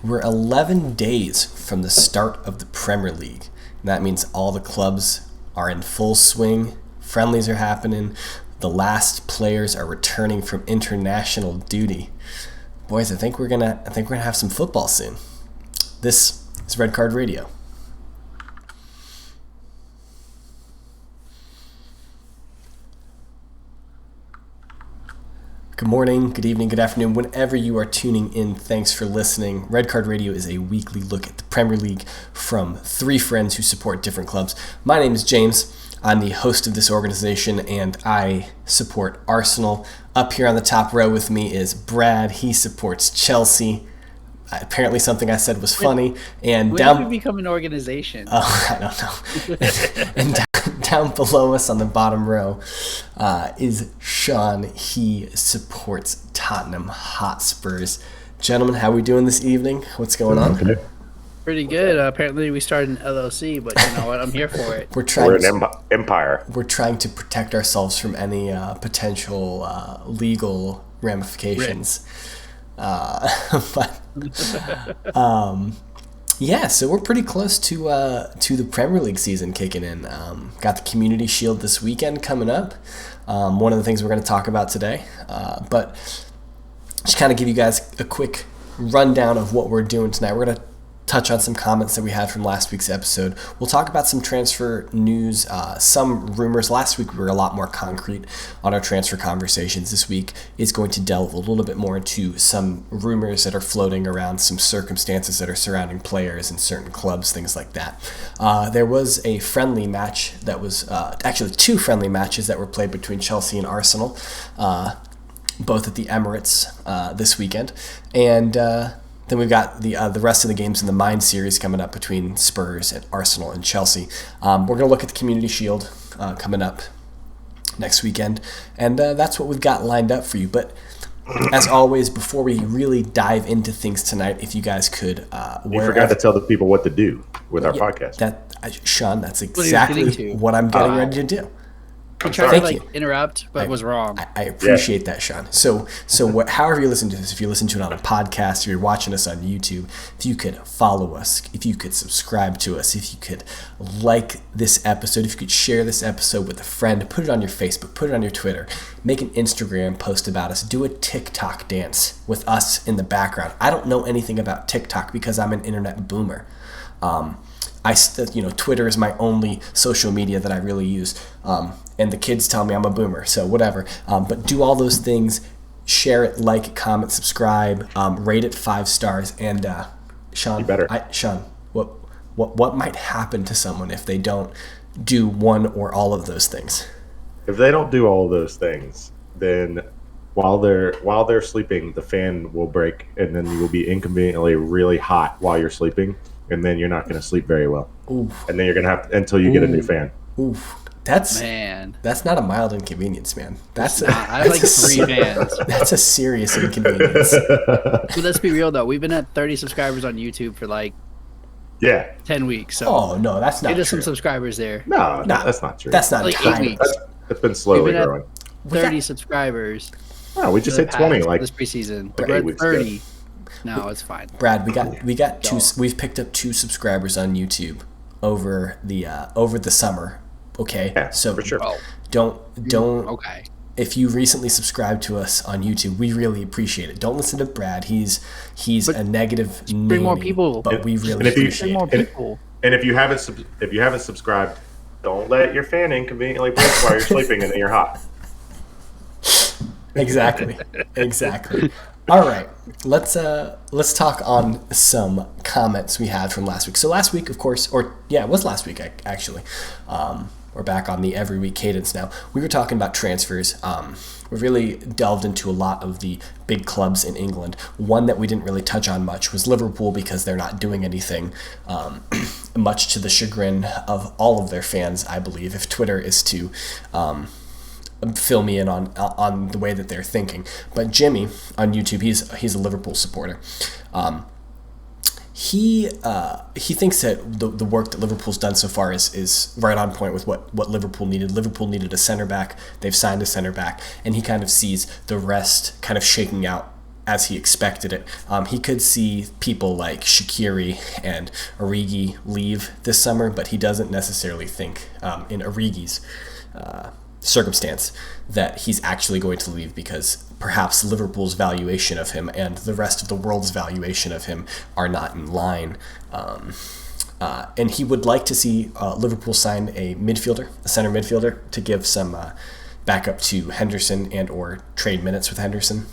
We're 11 days from the start of the Premier League. And that means all the clubs are in full swing. Friendlies are happening. The last players are returning from international duty. Boys, I think we're gonna have some football soon. This is Red Card Radio. Good morning, good evening, good afternoon. Whenever you are tuning in, thanks for listening. Red Card Radio is a weekly look at the Premier League from three friends who support different clubs. My name is James. I'm the host of this organization, and I support Arsenal. Up here on the top row with me is Brad. He supports Chelsea. Apparently something I said was funny. And when down did we become an organization? Oh, I don't know. and down below us on the bottom row is Sean. He supports Tottenham Hotspurs. Gentlemen, how are we doing this evening? What's going on? Okay. Pretty good. Apparently we started an LLC, but you know what? I'm here for it. We're an empire. We're trying to protect ourselves from any potential legal ramifications. Yeah, so we're pretty close to the Premier League season kicking in. Got the Community Shield this weekend coming up. One of the things we're going to talk about today. But just kind of give you guys a quick rundown of what we're doing tonight. We're going to touch on some comments that we had from last week's episode. We'll talk about some transfer news, some rumors. Last week we were a lot more concrete on our transfer conversations. This week is going to delve a little bit more into some rumors that are floating around, some circumstances that are surrounding players in certain clubs, things like that. There was a friendly match that was, actually two friendly matches that were played between Chelsea and Arsenal, both at the Emirates this weekend. And then we've got the rest of the games in the Mind series coming up between Spurs and Arsenal and Chelsea. We're going to look at the Community Shield coming up next weekend, and that's what we've got lined up for you. But as always, before we really dive into things tonight, if you guys could... you forgot to tell the people what to do with our podcast. Sean, that's exactly what I'm getting ready to do. I tried to interrupt, but was wrong. I appreciate that, Sean. So however you listen to this, if you listen to it on a podcast, if you're watching us on YouTube, if you could follow us, if you could subscribe to us, if you could like this episode, if you could share this episode with a friend, put it on your Facebook, put it on your Twitter, make an Instagram post about us, do a TikTok dance with us in the background. I don't know anything about TikTok because I'm an internet boomer. Twitter is my only social media that I really use. And the kids tell me I'm a boomer, so whatever. But do all those things, share it, like, comment, subscribe, rate it 5 stars. And Sean, you better. Sean, what might happen to someone if they don't do one or all of those things? If they don't do all of those things, then while they're sleeping, the fan will break, and then you will be inconveniently really hot while you're sleeping, and then you're not going to sleep very well. Oof. And then you're going to have until you get a new fan. Oof. That's not a mild inconvenience, man. I have like 3 fans. That's a serious inconvenience. But let's be real though. We've been at 30 subscribers on YouTube for 10 weeks. So no, that's not true. There's some subscribers there. No, that's not true. That's not like 8 weeks. That's been slowly growing. 30 subscribers. No, we just hit 20 this preseason. like We're 8 at weeks 30. ago. No, it's fine. Brad, we got two. We've picked up 2 subscribers on YouTube over the summer. Okay, yeah, so for sure. Don't. Okay. If you recently subscribed to us on YouTube, we really appreciate it. Don't listen to Brad. He's a negative. Bring more people. But we really appreciate it. More people. And if you haven't subscribed, don't let your fan inconveniently break while you're sleeping and then you're hot. Exactly. All right, let's talk on some comments we had from last week. So last week, of course, it was last week actually. We're back on the every week cadence now. We were talking about transfers. We really delved into a lot of the big clubs in England. One that we didn't really touch on much was Liverpool because they're not doing anything, much to the chagrin of all of their fans, I believe, if Twitter is to fill me in on the way that they're thinking. But Jimmy on YouTube, he's a Liverpool supporter. He thinks that the work that Liverpool's done so far is right on point with what Liverpool needed. Liverpool needed a center back. They've signed a center back, and he kind of sees the rest kind of shaking out as he expected it. He could see people like Shaqiri and Origi leave this summer, but he doesn't necessarily think in Origi's circumstance that he's actually going to leave, because perhaps Liverpool's valuation of him and the rest of the world's valuation of him are not in line. And he would like to see Liverpool sign a center midfielder, to give some backup to Henderson and or trade minutes with Henderson.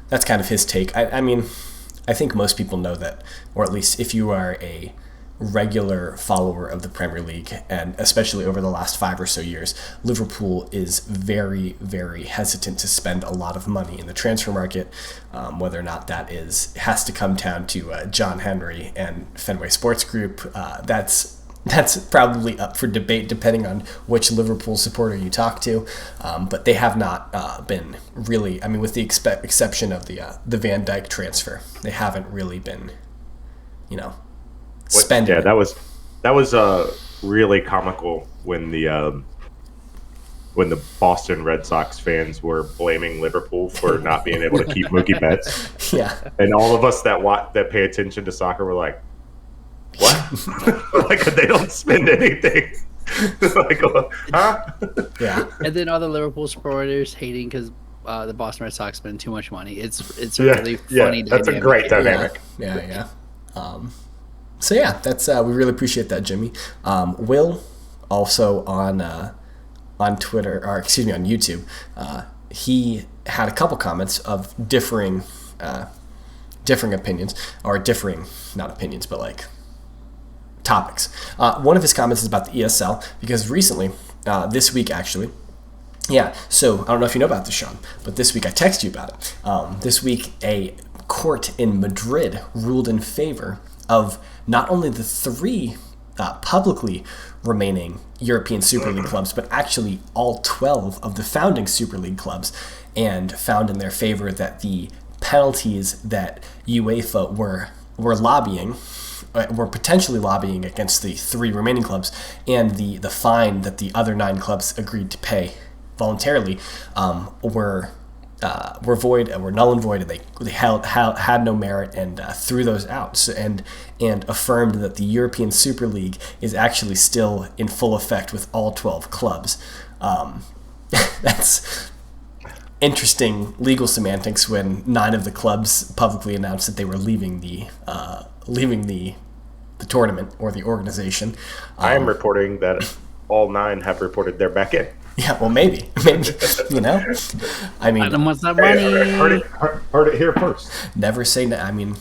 That's kind of his take. I mean, I think most people know that, or at least if you are a regular follower of the Premier League, and especially over the last 5 or so years, Liverpool is very, very hesitant to spend a lot of money in the transfer market, whether or not that has to come down to John Henry and Fenway Sports Group. That's probably up for debate depending on which Liverpool supporter you talk to, but they have not been really, I mean, with the exception of the Van Dijk transfer, they haven't really been, spending. Yeah, that was really comical when the Boston Red Sox fans were blaming Liverpool for not being able to keep Mookie Betts. Yeah, and all of us that pay attention to soccer were like, "What? Like, they don't spend anything." Like, huh? Yeah. And then all the Liverpool supporters hating because the Boston Red Sox spend too much money. It's a really funny. That's a great dynamic. Yeah. So yeah, that's we really appreciate that, Jimmy. Will also on Twitter, or excuse me, on YouTube, he had a couple comments of differing opinions, or not opinions, but like topics. One of his comments is about the ESL, because recently, this week actually. Yeah, so I don't know if you know about this, Sean, but this week I texted you about it. This week, a court in Madrid ruled in favor of not only the 3 publicly remaining European Super League clubs, but actually all 12 of the founding Super League clubs, and found in their favor that the penalties that UEFA were potentially lobbying against the 3 remaining clubs, and the fine that the other 9 clubs agreed to pay voluntarily were void, and were null and void, and they had no merit, and threw those out, and affirmed that the European Super League is actually still in full effect with all 12 clubs. That's interesting legal semantics when 9 of the clubs publicly announced that they were leaving the tournament or the organization. I am reporting that all 9 have reported they're back in. Yeah, well, maybe, I mean, I don't want that money. Heard it here first. Never say no. I mean,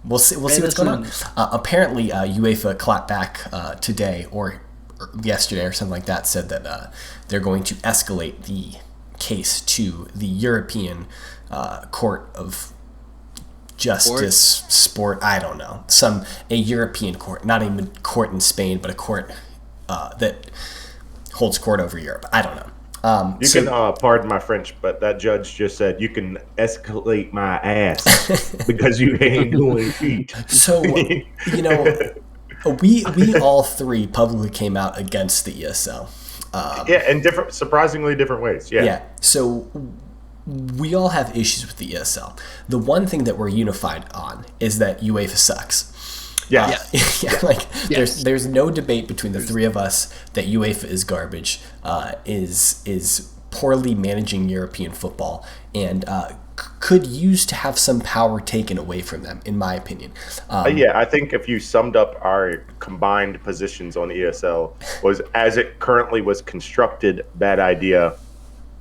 we'll see what's going on. Apparently, UEFA clapped back today or yesterday or something like that, said that they're going to escalate the case to the European Court of Justice, Sport. I don't know, a European court, not a court in Spain, but a court that holds court over Europe. I don't know. You can pardon my French, but that judge just said you can escalate my ass because you ain't doing shit. So we all 3 publicly came out against the ESL. In surprisingly different ways. Yeah. So we all have issues with the ESL. The one thing that we're unified on is that UEFA sucks. Yeah. There's no debate between the 3 of us that UEFA is garbage, is poorly managing European football, and could use to have some power taken away from them, in my opinion. I think if you summed up our combined positions on ESL, was as it currently was constructed, bad idea,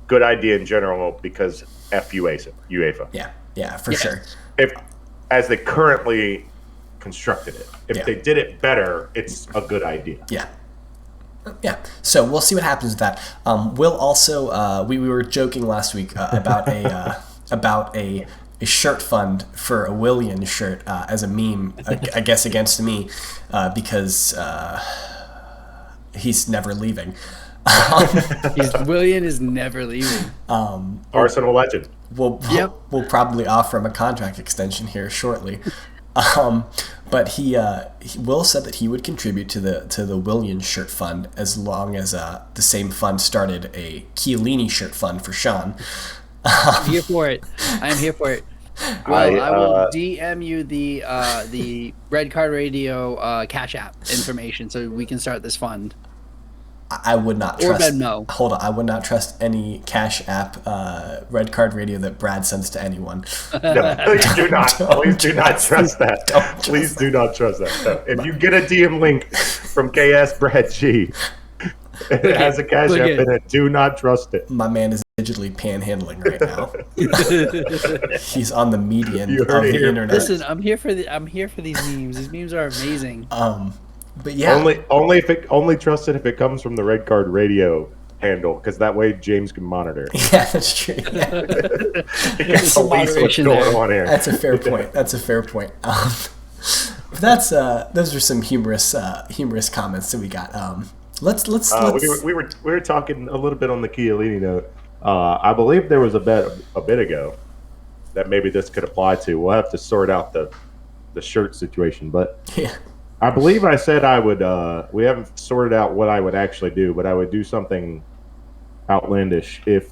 good idea in general, because F UEFA. Yeah, for sure. If as they currently constructed it. If they did it better, it's a good idea. Yeah. So we'll see what happens with that. We'll also we were joking last week about a shirt fund for a Willian shirt as a meme, I guess, against me because he's never leaving. Willian is never leaving. Arsenal legend. We'll probably offer him a contract extension here shortly. But he Will said that he would contribute to the Willian shirt fund as long as the same fund started a Chiellini shirt fund for Sean. I'm here for it. I'm here for it. Well, I will DM you the Red Card Radio Cash App information so we can start this fund. I would not trust. Or Venmo. Hold on, I would not trust any Cash App Red Card Radio that Brad sends to anyone. No, please do not. Please do not trust that. Please do not trust that. No. If you get a DM link from KS Brad G, it has a Cash App in it. Do not trust it. My man is digitally panhandling right now. He's on the median of the internet. Listen, I'm here for these memes. These memes are amazing. But yeah, only trust it if it comes from the Red Card Radio handle, because that way James can monitor. Yeah, that's true. Yeah. There's some moderation there. That's a fair point. That's a fair point. Those are some humorous comments that we got. Let's. We were talking a little bit on the Chiellini note. I believe there was a bet a bit ago that maybe this could apply to. We'll have to sort out the shirt situation, but yeah. I believe I said I would. We haven't sorted out what I would actually do, but I would do something outlandish if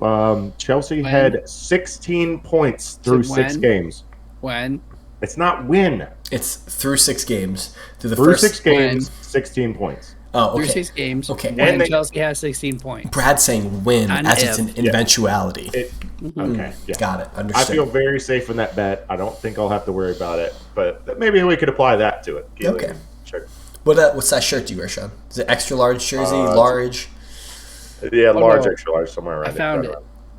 Chelsea had 16 points through 6 games. When? It's not win. It's through 6 games. Through 6 games, 16 points. Oh, okay. Through 6 games. Okay. And Chelsea has 16 points. Brad's saying win as it's an eventuality. Okay. Yeah. Got it. Understood. I feel very safe in that bet. I don't think I'll have to worry about it, but maybe we could apply that to it. Okay. Sure. What size shirt do you wear, Sean? Is it extra large jersey, large? Yeah, large, extra large, somewhere around. I found it.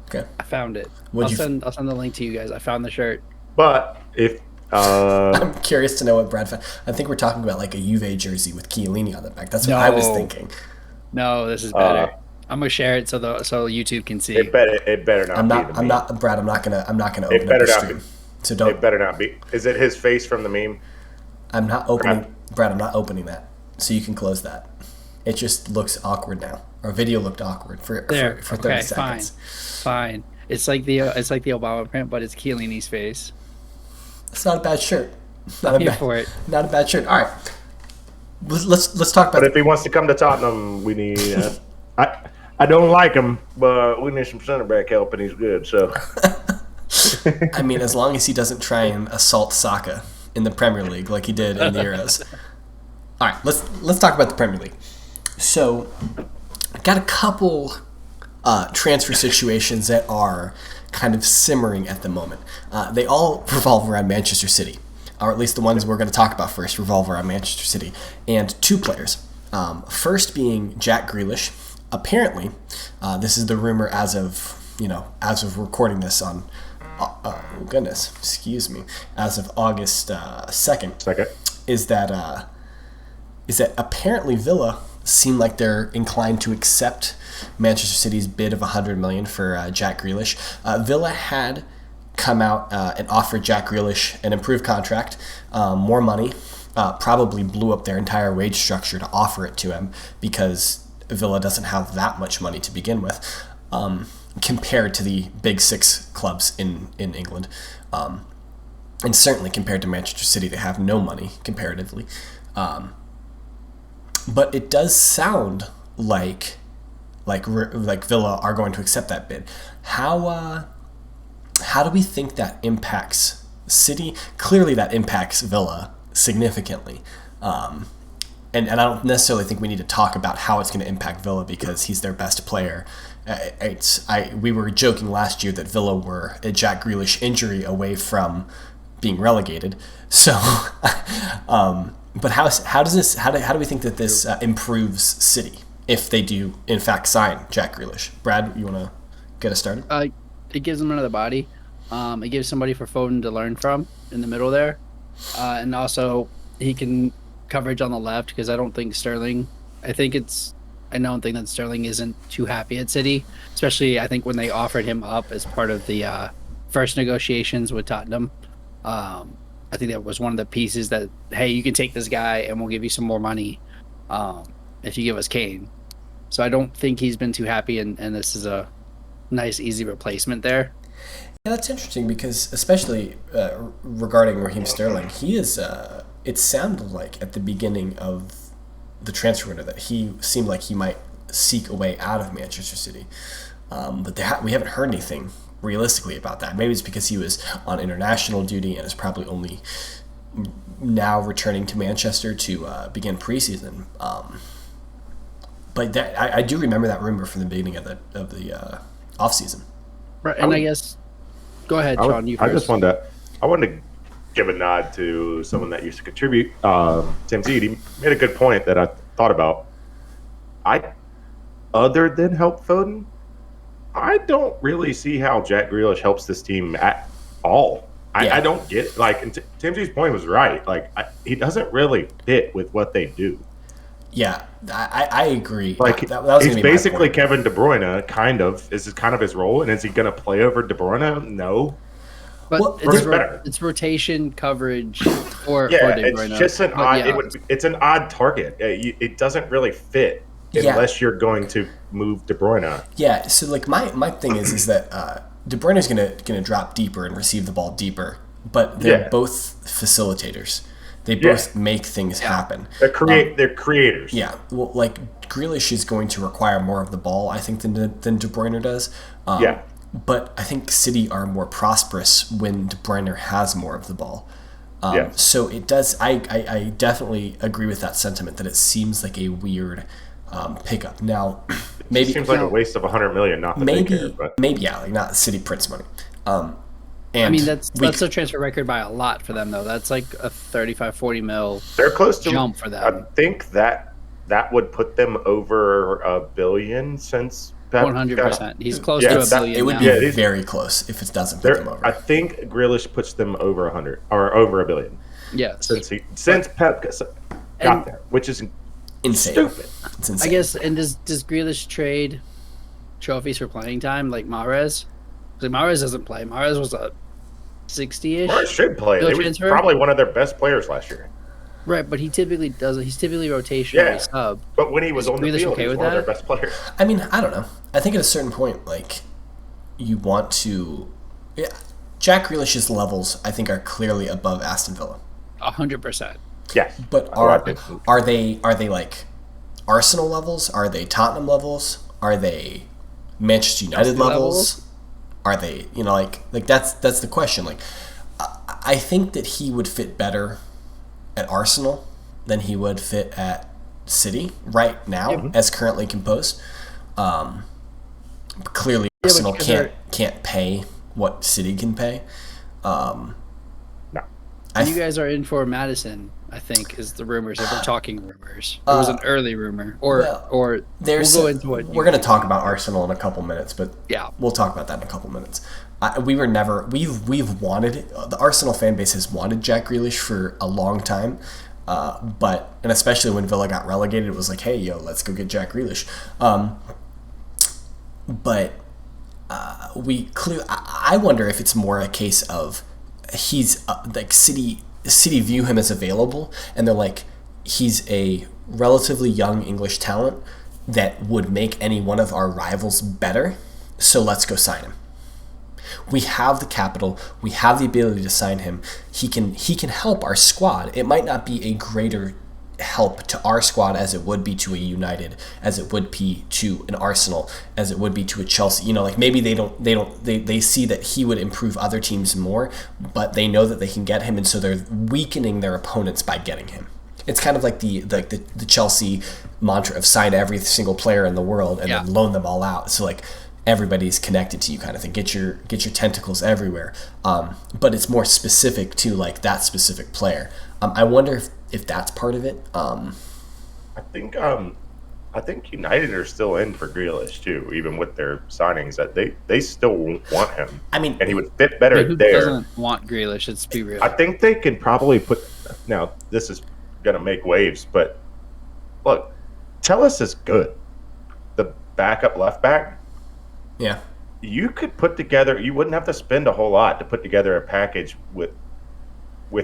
Okay. I found it. I'll send the link to you guys. I found the shirt. But if I'm curious to know what Brad found. I think we're talking about like a Juve jersey with Chiellini on the back. That's what I was thinking. No, this is better. I'm gonna share it so YouTube can see. It better not. I'm not Brad. I'm not gonna open up the stream. So don't. It better not be. Is it his face from the meme? I'm not opening. Brad, I'm not opening that. So you can close that. It just looks awkward now. Our video looked awkward for 30 seconds. Fine. It's like the Obama print, but it's Chiellini's face. It's not a bad shirt. I'm here for it. Not a bad shirt. All right. Let's talk about. But if he wants to come to Tottenham, we need. I don't like him, but we need some center back help, and he's good. So. I mean, as long as he doesn't try and assault Saka in the Premier League like he did in the Euros. All right, let's talk about the Premier League. So, I got a couple transfer situations that are kind of simmering at the moment. They all revolve around Manchester City, or at least the ones we're going to talk about first revolve around Manchester City, and 2 players. First being Jack Grealish. Apparently, this is the rumor as of recording this on. As of August 2nd, is that apparently Villa seem like they're inclined to accept Manchester City's bid of $100 million for Jack Grealish. Villa had come out and offered Jack Grealish an improved contract, more money, probably blew up their entire wage structure to offer it to him because Villa doesn't have that much money to begin with. Compared to the big 6 clubs in England, and certainly compared to Manchester City, they have no money comparatively. But it does sound like Villa are going to accept that bid. How do we think that impacts City? Clearly, that impacts Villa significantly. And I don't necessarily think we need to talk about how it's going to impact Villa because he's their best player. We were joking last year that Villa were a Jack Grealish injury away from being relegated. So, but how do we think that this improves City if they do in fact sign Jack Grealish? Brad, you want to get us started? It gives them another body. It gives somebody for Foden to learn from in the middle there, and also he can coverage on the left because I don't think Sterling. I don't think that Sterling isn't too happy at City, especially I think when they offered him up as part of the first negotiations with Tottenham. I think that was one of the pieces that, hey, you can take this guy and we'll give you some more money if you give us Kane. So I don't think he's been too happy, and this is a nice, easy replacement there. Yeah, that's interesting because especially regarding Raheem Sterling, he is. It sounded like at the beginning of the transfer window that he seemed like he might seek a way out of Manchester City, but we haven't heard anything realistically about that. Maybe it's because he was on international duty and is probably only now returning to Manchester to begin preseason. But I do remember that rumor from the beginning of the off season. Right, and I guess go ahead, Sean. You first. I wanted to give a nod to someone that used to contribute. Tim Zede, he made a good point that I thought about. Other than help Foden, I don't really see how Jack Grealish helps this team at all. I don't get and Tim Z's point was right. He doesn't really fit with what they do. Yeah, I agree. That was he's basically Kevin De Bruyne, kind of. Is it kind of his role? And is he going to play over De Bruyne? No. But it's rotation coverage for De Bruyne. It's just an odd. It's an odd target. It doesn't really fit unless you're going to move De Bruyne. Yeah. So my thing is that De Bruyne is gonna drop deeper and receive the ball deeper, but they're both facilitators. They both make things happen. They're creators. Yeah. Well, Grealish is going to require more of the ball, I think, than De Bruyne does. But I think City are more prosperous when De Bruyne has more of the ball. So it does. I definitely agree with that sentiment that it seems like a weird pickup. Now, maybe it seems like a waste of $100 million. Not that they care, but maybe not City Prince money. And I mean, that's a transfer record by a lot for them, though. That's like a 35-40 mil. They're close to jump for them. I think that would put them over $1 billion since 100%. He's close to $1 billion. It would be very close if it doesn't put them over. I think Grealish puts them over 100 or over $1 billion. Yes. Since Pep got there, which is insane. Stupid. It's insane. I guess. And does Grealish trade trophies for playing time like Mahrez? Because Mahrez doesn't play. Mahrez was a 60-ish. Mahrez should play. He was probably one of their best players last year. Right, but he typically doesn't. He's typically rotational sub. But when he was on the field, he was one of their best players. I mean, I don't know. I think at a certain point, you want to. Yeah, Jack Grealish's levels, I think, are clearly above Aston Villa. 100%. Yes. But are they like Arsenal levels? Are they Tottenham levels? Are they Manchester United levels? Are they, that's the question. I think that he would fit better at Arsenal than he would fit at City right now, as currently composed. Clearly, Arsenal can't pay what City can pay. No. You guys are in for Maddison, I think, is the rumors. If we're talking rumors, it was an early rumor, or we'll go into it. We're going to talk about Arsenal in a couple minutes, but yeah, we'll talk about that in a couple minutes. We've wanted it. The Arsenal fan base has wanted Jack Grealish for a long time, and especially when Villa got relegated, it was like, hey, let's go get Jack Grealish. But I wonder if it's more a case of he's City view him as available, and they're like, he's a relatively young English talent that would make any one of our rivals better, so let's go sign him. We have the capital, we have the ability to sign him. He can help our squad. It might not be a greater help to our squad as it would be to a United, as it would be to an Arsenal, as it would be to a Chelsea. Maybe they see that he would improve other teams more, but they know that they can get him, and so they're weakening their opponents by getting him. It's kind of like the Chelsea mantra of sign every single player in the world and then loan them all out. So everybody's connected to you, kind of thing. Get your tentacles everywhere. But it's more specific to that specific player. I wonder if that's part of it. I think United are still in for Grealish too, even with their signings. That they still want him. I mean, and he would fit better who there. Who doesn't want Grealish? Let's be real. I think they can probably put. Now this is gonna make waves, but look, Telles is good. The backup left back. Yeah. You could put together. You wouldn't have to spend a whole lot to put together a package with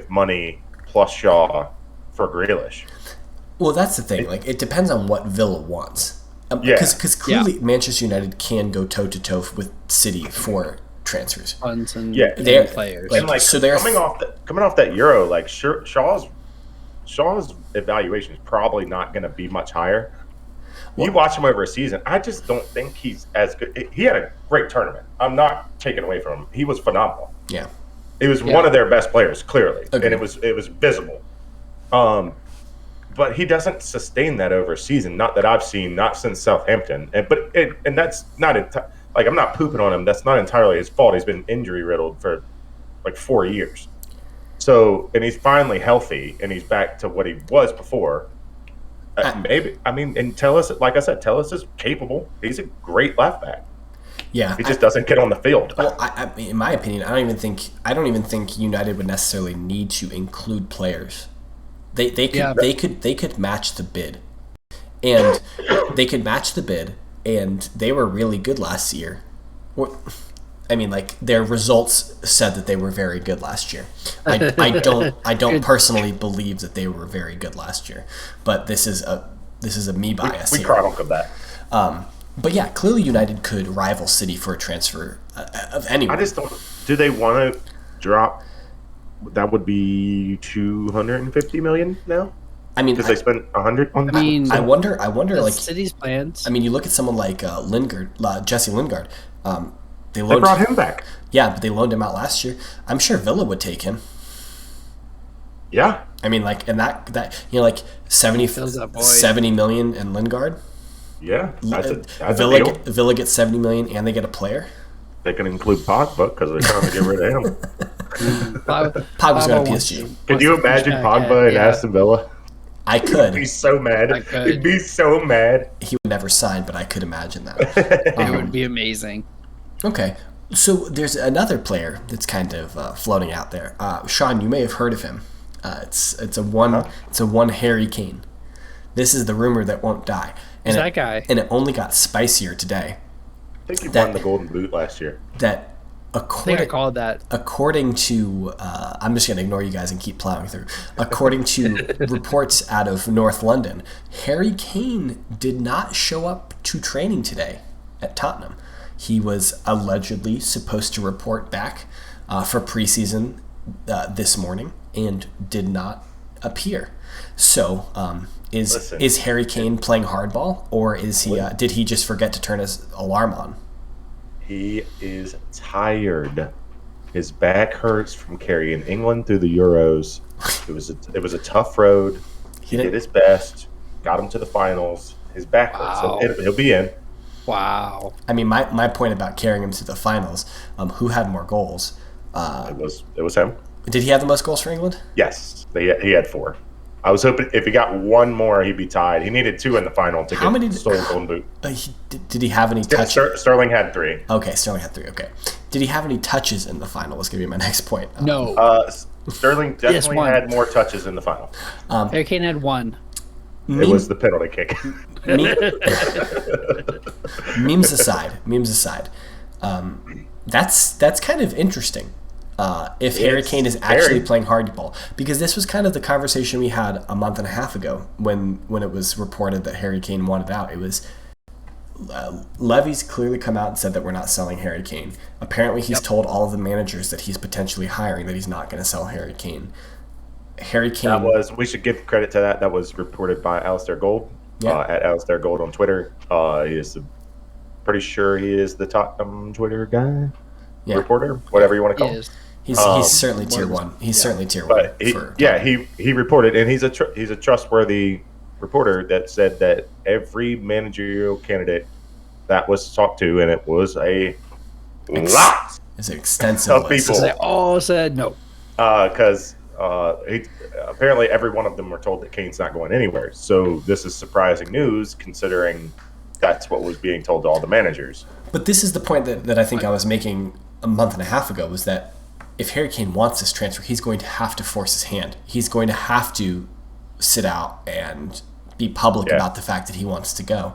money plus Shaw for Grealish. Well, that's the thing. It depends on what Villa wants. Because clearly Manchester United can go toe to toe with City for transfers. Funds and players. So they're coming off that Euro. Shaw's evaluation is probably not going to be much higher. you watch him over a season, I just don't think he's as good. He had a great tournament. I'm not taking away from him. He was phenomenal. Yeah. It was one of their best players, clearly. Agreed. And it was visible. But he doesn't sustain that over a season. Not that I've seen, not since Southampton. And that's not like, I'm not pooping on him. That's not entirely his fault. He's been injury riddled for like 4 years. So, and he's finally healthy, and he's back to what he was before. Maybe, I mean, and Tellus, like I said, Tellus is capable. He's a great left back. Yeah, he just doesn't get on the field. Well, in my opinion, I don't even think United would necessarily need to include players. They could match the bid, and they were really good last year. I mean, like, their results said that they were very good last year. I don't personally believe that they were very good last year, but this is a me bias. We chronicle that. But yeah, clearly United could rival City for a transfer of anyone. I just don't. Do they want to drop? That would be 250 million now. I mean, because they spent 100 on that. I mean, I wonder, like City's plans. I mean, you look at someone like Jesse Lingard. They brought him back. Yeah, but they loaned him out last year. I'm sure Villa would take him. Yeah. I mean, like, and that like 70 million in Lingard. Yeah, that's a Villa deal. Villa gets 70 million and they get a player. They can include Pogba because they're trying to get rid of him. Pogba's going to PSG. Could you imagine Pogba in Aston Villa? I could. He'd be so mad. He'd be so mad. He would never sign, but I could imagine that. It would be amazing. Okay, so there's another player that's kind of floating out there. Sean, you may have heard of him. It's a one Harry Kane. This is the rumor that won't die. And that guy? And it only got spicier today. I think he won the Golden Boot last year. That according to I'm just going to ignore you guys and keep plowing through. According to reports out of North London, Harry Kane did not show up to training today at Tottenham. He was allegedly supposed to report back for preseason this morning and did not appear. So, is Harry Kane playing hardball, or is he? Did he just forget to turn his alarm on? He is tired. His back hurts from carrying England through the Euros. It was a tough road. He did his best. Got him to the finals. His back hurts. Wow. So he'll be in. Wow. I mean, my point about carrying him to the finals, who had more goals? It was him. Did he have the most goals for England? Yes, he had 4. I was hoping if he got one more, he'd be tied. He needed 2 in the final to get the stolen Golden Boot. Did he have any touches? Sterling had 3. Okay, Sterling had 3. Okay. Did he have any touches in the final? Was going to be my next point. No. Sterling definitely had more touches in the final. Harry Kane had 1. It was the penalty kick. Memes aside, that's kind of interesting. If Harry Kane is actually playing hardball, because this was kind of the conversation we had a month and a half ago when it was reported that Harry Kane wanted out. It was Levy's clearly come out and said that we're not selling Harry Kane. Apparently, he's told all of the managers that he's potentially hiring that he's not going to sell Harry Kane. Harry Kane. We should give credit to that. That was reported by Alistair Gold at Alistair Gold on Twitter. He is pretty sure he is the top Twitter guy, reporter, whatever you want to call him. He's certainly tier 1. He's certainly tier 1. He reported, and he's a trustworthy reporter that said that every managerial candidate that was talked to, and it was a lot. It's an extensive of list. people. They all said no. Because apparently every one of them were told that Kane's not going anywhere. So this is surprising news, considering that's what was being told to all the managers. But this is the point that I think I was making a month and a half ago, was that if Harry Kane wants this transfer, he's going to have to force his hand. He's going to have to sit out and be public about the fact that he wants to go.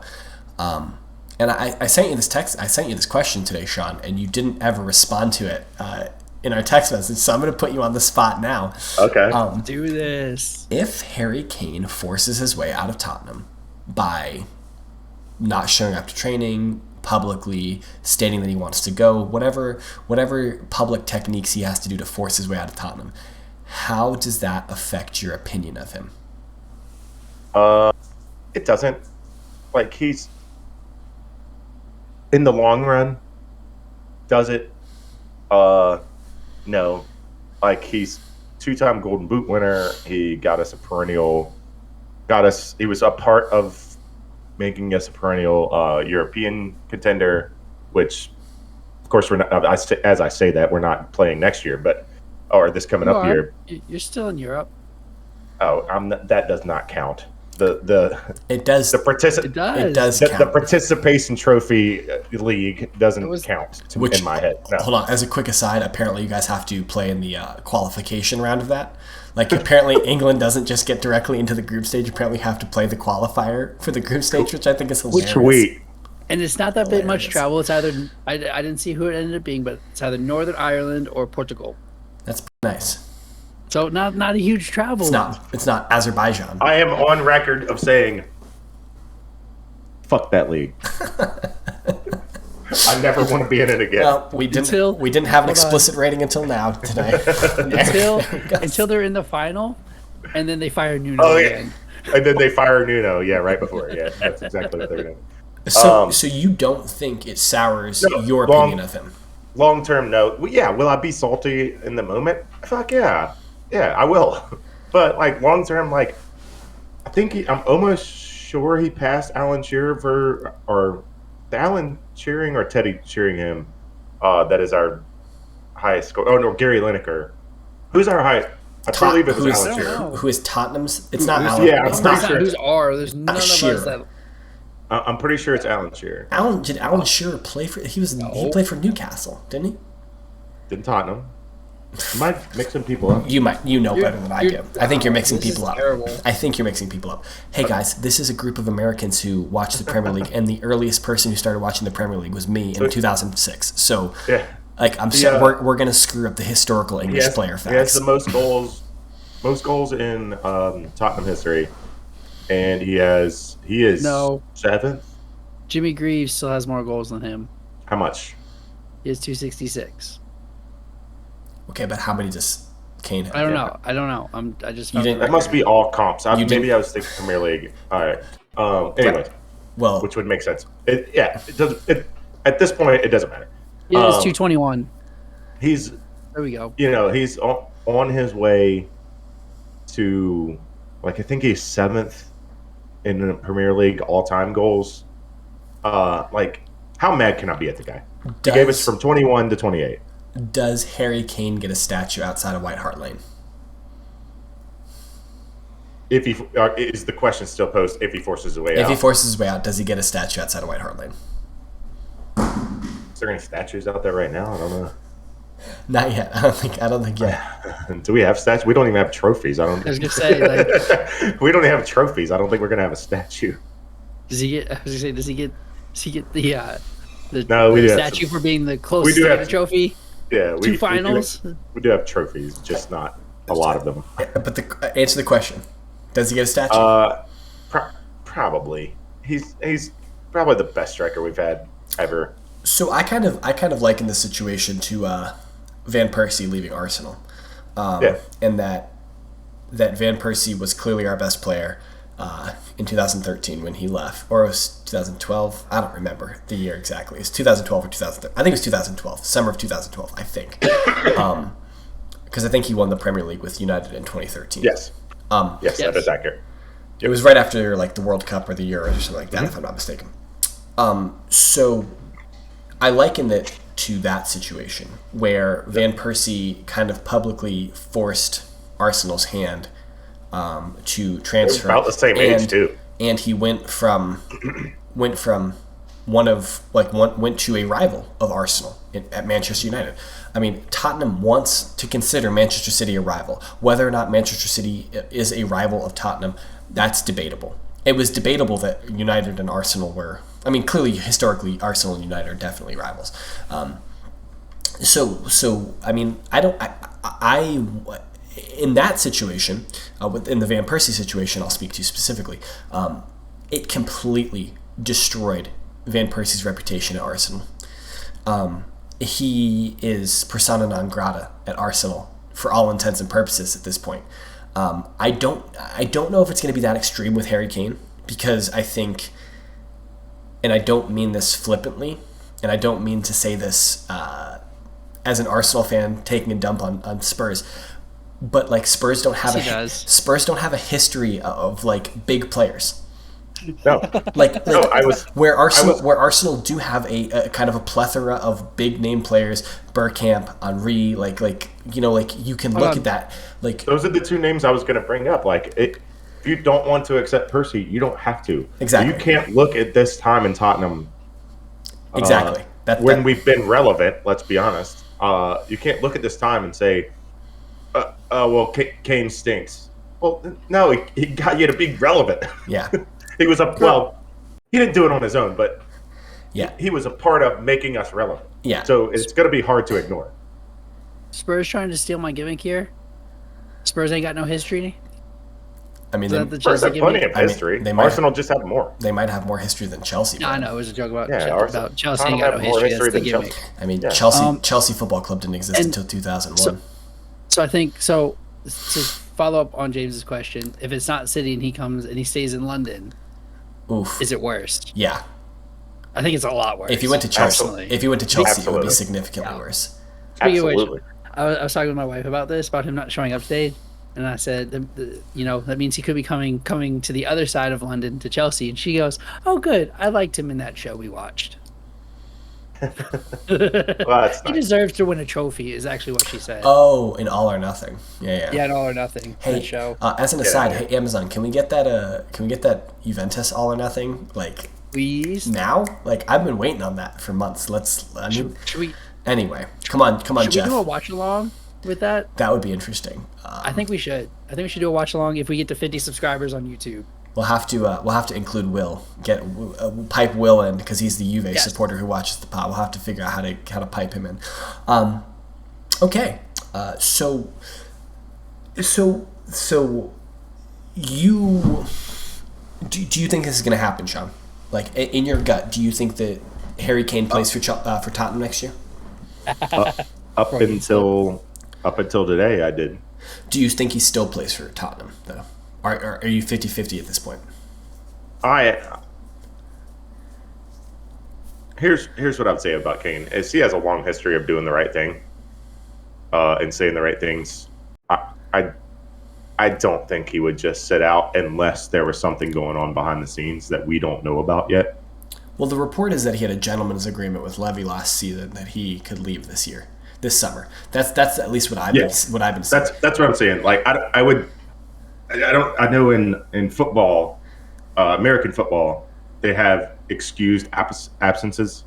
And I sent you this text. I sent you this question today, Sean, and you didn't ever respond to it in our text message. So I'm going to put you on the spot now. Okay. Do this. If Harry Kane forces his way out of Tottenham by not showing up to training, publicly stating that he wants to go, whatever public techniques he has to do to force his way out of Tottenham, how does that affect your opinion of him? It doesn't. like he's in the long run. Does it? No. Like he's 2-time Golden Boot winner. He got us a perennial. He was a part of making us a perennial European contender, which, of course, we're not. As I say that, we're not playing next year, or this coming up year. You're still in Europe. Oh, that does not count. It does. It does. The participation trophy league doesn't count in my head. No. Hold on. As a quick aside, apparently you guys have to play in the qualification round of that. Like, apparently England doesn't just get directly into the group stage. Apparently you have to play the qualifier for the group stage, which I think is hilarious. Sweet. And it's not that bit much travel. It's either I didn't see who it ended up being, but it's either Northern Ireland or Portugal. That's nice. So not a huge travel. It's not Azerbaijan. I am on record of saying, fuck that league. I never want to be in it again. Well, we didn't have an explicit rating until now today. until they're in the final, and then they fire Nuno again. And then they fire Nuno, right before. Yeah, that's exactly what they're doing. So you don't think it sours your opinion of him? Long term, no. Well, yeah, will I be salty in the moment? Fuck yeah. Yeah, I will. But like long term, like I think I'm almost sure he passed Alan Shearer or Alan Shearing or Teddy Sheringham. That is our highest score. Oh no, Gary Lineker. Who's our highest? I believe it was Alan Shearer. Who is Tottenham's? It's not Alan. Yeah, it's not sure. Who's R? There's none of us that. I'm pretty sure it's Alan Shearer. Did Alan Shearer play for? He played for Newcastle, didn't he? Didn't Tottenham? Am I mixing people up? You know better than I do. I think you're mixing people up. Terrible. I think you're mixing people up. Hey guys, this is a group of Americans who watch the Premier League, and the earliest person who started watching the Premier League was me in 2006. So, like, we're gonna screw up the historical English player facts. He has the most goals in Tottenham history, and he is seventh. Jimmy Greaves still has more goals than him. How much? He has 266. Okay, but how many does Kane have? I don't know. I just found That must be all comps. Maybe I was thinking Premier League. All right. Anyway, which would make sense. It does. At this point, it doesn't matter. Yeah, it's 221. There we go. He's on his way to, like, I think he's 7th in the Premier League all-time goals. Like, how mad can I be at the guy? He gave us from 21 to 28. Does Harry Kane get a statue outside of White Hart Lane? If he is the question still posed, if he forces his way out? If he forces his way out, does he get a statue outside of White Hart Lane? Is there any statues out there right now? I don't know. Not yet. I don't think yet. Do we have statues? We don't even have trophies. I was gonna say, like, we don't even have trophies. I don't think we're gonna have a statue. Does he get the statue for being the closest to the trophy? Yeah, two finals. We do have trophies, just not a lot of them. But answer the question: does he get a statue? Probably. He's probably the best striker we've had ever. So I kind of liken the situation to Van Persie leaving Arsenal, and that Van Persie was clearly our best player in 2013 when he left, or it was 2012. I don't remember the year exactly. It's 2012 or 2013. I think it was 2012, summer of 2012. I think, because I think he won the Premier League with United in 2013. Yes. Yes, that is accurate. It was right after like the World Cup or the Euros or something like that, if I'm not mistaken. So I liken it to that situation where Van Persie kind of publicly forced Arsenal's hand to transfer. About the same age too. And he went to a rival of Arsenal at Manchester United. I mean, Tottenham wants to consider Manchester City a rival. Whether or not Manchester City is a rival of Tottenham, that's debatable. It was debatable that United and Arsenal were. I mean, clearly, historically, Arsenal and United are definitely rivals. So I mean, in that situation, in the Van Persie situation, I'll speak to specifically. It completely destroyed Van Persie's reputation at Arsenal. He is persona non grata at Arsenal for all intents and purposes at this point. I don't know if it's going to be that extreme with Harry Kane, because I think and I don't mean this flippantly, and I don't mean to say this as an Arsenal fan taking a dump on Spurs, but like Spurs don't have a history of like big players. No, where Arsenal do have a kind of a plethora of big name players, Bergkamp, Henry, like you can look at that. Like those are the two names I was going to bring up. Like if you don't want to accept Percy, you don't have to. Exactly. You can't look at this time in Tottenham. Exactly. We've been relevant. Let's be honest. You can't look at this time and say, well, Kane stinks. Well, no, he got you to be relevant. Yeah. He was he didn't do it on his own, but he was a part of making us relevant. Yeah. So it's going to be hard to ignore. Spurs trying to steal my gimmick here? Spurs ain't got no history? I mean, Spurs have plenty of history. Arsenal just have more. They might have more history than Chelsea. No, I know. It was a joke about Chelsea ain't got no history. That's the gimmick. Chelsea. I mean, Chelsea Football Club didn't exist until 2001. So I think, to follow up on James's question, if it's not City and he comes and he stays in London, is it worse? Yeah. I think it's a lot worse. If you went to Chelsea, Absolutely. it would be significantly worse. Speaking of which, I was talking to my wife about this, about him not showing up today, and I said, that means he could be coming to the other side of London to Chelsea, and she goes, "Oh, good. I liked him in that show we watched." He deserves to win a trophy, is actually what she said. Oh, in All or Nothing. Yeah. Yeah, in All or Nothing. Hey, that show. As an aside, hey Amazon, can we get that Juventus All or Nothing please now? Like I've been waiting on that for months. Should we? Anyway, come on, Jeff. Should we do a watch along with that? That would be interesting. I think we should. I think we should do a watch along if we get to 50 subscribers on YouTube. We'll have to include Will. Pipe Will in because he's the Juve supporter who watches the pod. We'll have to figure out how to pipe him in. Okay. So you do you think this is going to happen, Sean? Like in your gut, do you think that Harry Kane plays for Tottenham next year? Up until today, I did. Do you think he still plays for Tottenham though? Are you 50-50 at this point? Here's what I would say about Kane is he has a long history of doing the right thing, and saying the right things. I don't think he would just sit out unless there was something going on behind the scenes that we don't know about yet. Well, the report is that he had a gentleman's agreement with Levy last season that he could leave this summer. That's at least what I've been saying. That's what I'm saying. Like I know in football, American football, they have excused absences.